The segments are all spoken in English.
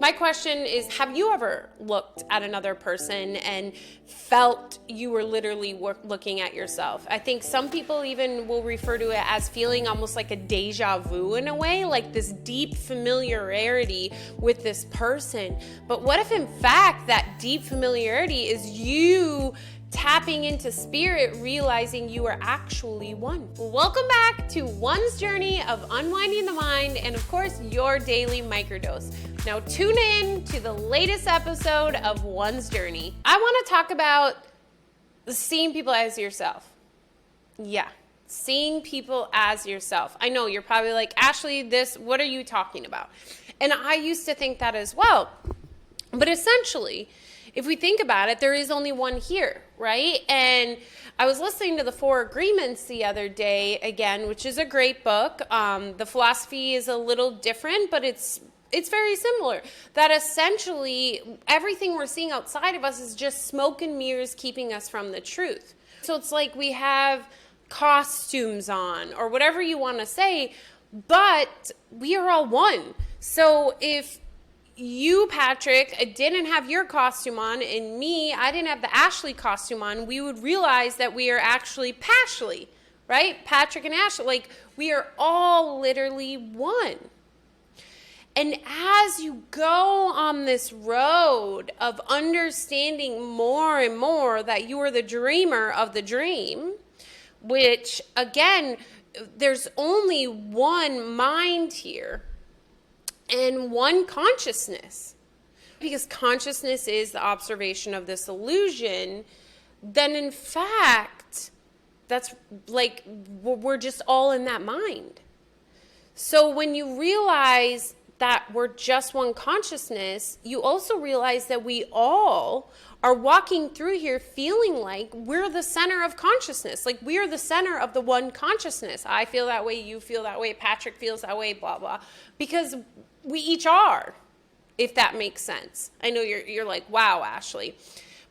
My question is, have you ever looked at another person and felt you were literally looking at yourself? I think some people even will refer to it as feeling almost like a déjà vu in a way, like this deep familiarity with this person. But what if in fact that deep familiarity is you tapping into spirit, realizing you are actually one? Welcome back to One's journey of unwinding the mind and of course your daily microdose. Now tune in to the latest episode of One's journey. I want to talk about seeing people as yourself. Yeah, seeing people as yourself. I know you're probably like, Ashley, what are you talking about? And I used to think that as well. But essentially, if we think about it, there is only one here, right? And I was listening to the Four Agreements the other day again, which is a great book. The philosophy is a little different, but it's very similar. That essentially everything we're seeing outside of us is just smoke and mirrors keeping us from the truth. So it's like we have costumes on or whatever you want to say, but we are all one. So if you, Patrick, didn't have your costume on, and me, I didn't have the Ashley costume on, we would realize that we are actually Pashly, right? Patrick and Ashley, like we are all literally one. And as you go on this road of understanding more and more that you are the dreamer of the dream, which again, there's only one mind here, and one consciousness, because consciousness is the observation of this illusion, then in fact, that's like, we're just all in that mind. So when you realize that we're just one consciousness, you also realize that we all are walking through here feeling like we're the center of consciousness, like we are the center of the one consciousness. I feel that way, you feel that way, Patrick feels that way, blah, blah, because we each are, if that makes sense. I know you're like, wow, Ashley.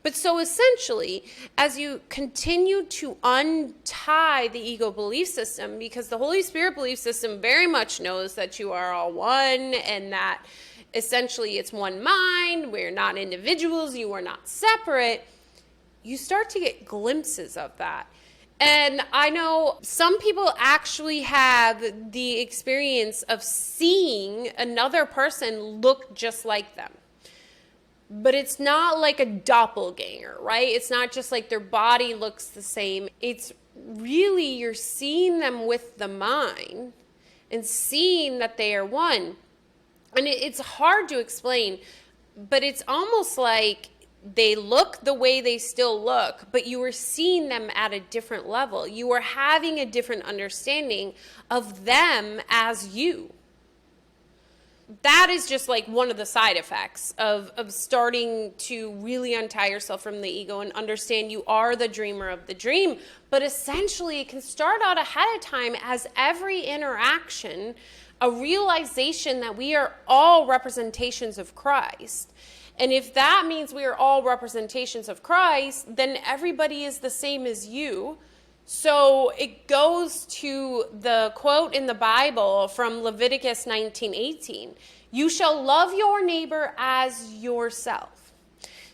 But so essentially, as you continue to untie the ego belief system, because the Holy Spirit belief system very much knows that you are all one and that essentially it's one mind, we're not individuals, you are not separate, you start to get glimpses of that. And I know some people actually have the experience of seeing another person look just like them. But it's not like a doppelganger, right? It's not just like their body looks the same. It's really you're seeing them with the mind and seeing that they are one. And it's hard to explain, but it's almost like they look the way they still look, but you are seeing them at a different level. You are having a different understanding of them as you. That is just like one of the side effects of starting to really untie yourself from the ego and understand you are the dreamer of the dream. But essentially it can start out ahead of time as every interaction, a realization that we are all representations of Christ. And if that means we are all representations of Christ, then everybody is the same as you. So it goes to the quote in the Bible from Leviticus 19:18. You shall love your neighbor as yourself.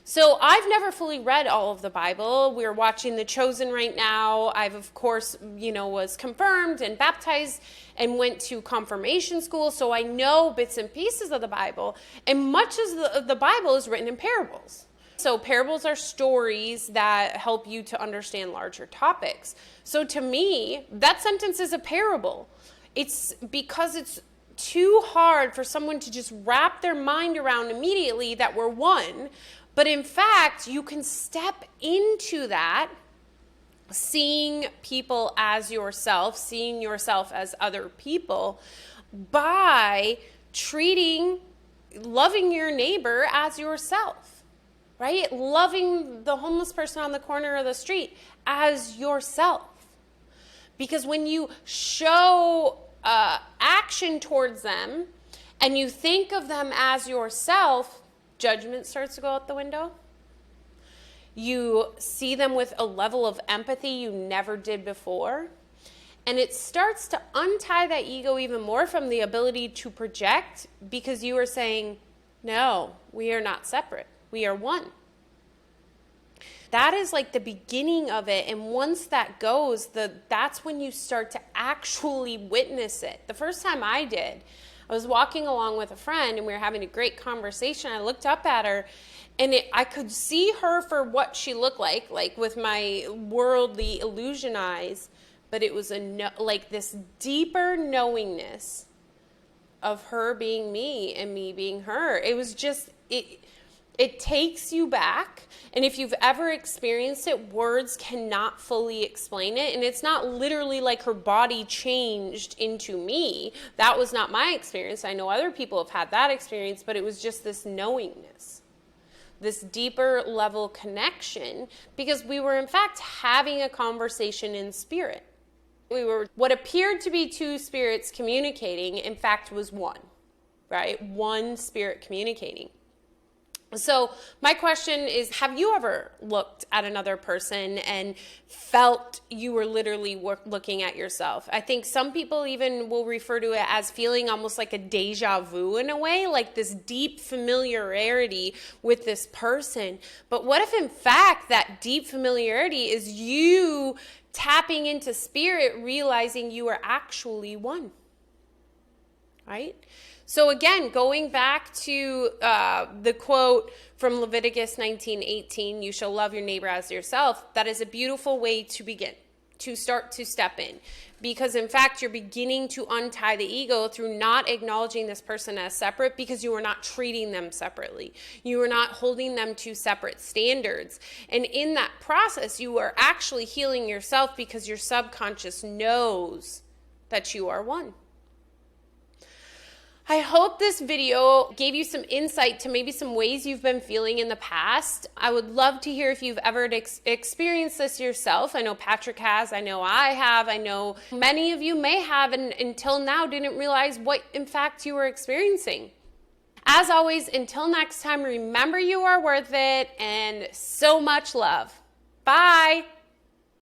So I've never fully read all of the Bible. We're watching The Chosen right now. I've, of course, was confirmed and baptized and went to confirmation school. So I know bits and pieces of the Bible. And much of the Bible is written in parables. So parables are stories that help you to understand larger topics. So to me, that sentence is a parable. It's because it's too hard for someone to just wrap their mind around immediately that we're one. But in fact, you can step into that, seeing people as yourself, seeing yourself as other people, by loving your neighbor as yourself, right? Loving the homeless person on the corner of the street as yourself. Because when you show action towards them and you think of them as yourself, judgment starts to go out the window. You see them with a level of empathy you never did before. And it starts to untie that ego even more from the ability to project, because you are saying, No, we are not separate. We are one. That is like the beginning of it. And once that goes, that's when you start to actually witness it. The first time I did, I was walking along with a friend and we were having a great conversation. I looked up at her and I could see her for what she looked like with my worldly illusion eyes. But it was like this deeper knowingness of her being me and me being her. It was just, it takes you back. And if you've ever experienced it, words cannot fully explain it. And it's not literally like her body changed into me. That was not my experience. I know other people have had that experience, but it was just this knowingness, this deeper level connection, because we were in fact having a conversation in spirit. We were, what appeared to be two spirits communicating, in fact, was one, right? One spirit communicating. So my question is, have you ever looked at another person and felt you were literally looking at yourself? I think some people even will refer to it as feeling almost like a déjà vu in a way, like this deep familiarity with this person. But what if in fact that deep familiarity is you tapping into spirit, realizing you are actually one, right? So again, going back to the quote from Leviticus 19:18, you shall love your neighbor as yourself. That is a beautiful way to begin, to start to step in. Because in fact, you're beginning to untie the ego through not acknowledging this person as separate because you are not treating them separately. You are not holding them to separate standards. And in that process, you are actually healing yourself because your subconscious knows that you are one. I hope this video gave you some insight to maybe some ways you've been feeling in the past. I would love to hear if you've ever experienced this yourself. I know Patrick has, I know I have, I know many of you may have, and until now didn't realize what in fact you were experiencing. As always, until next time, remember you are worth it, and so much love. Bye.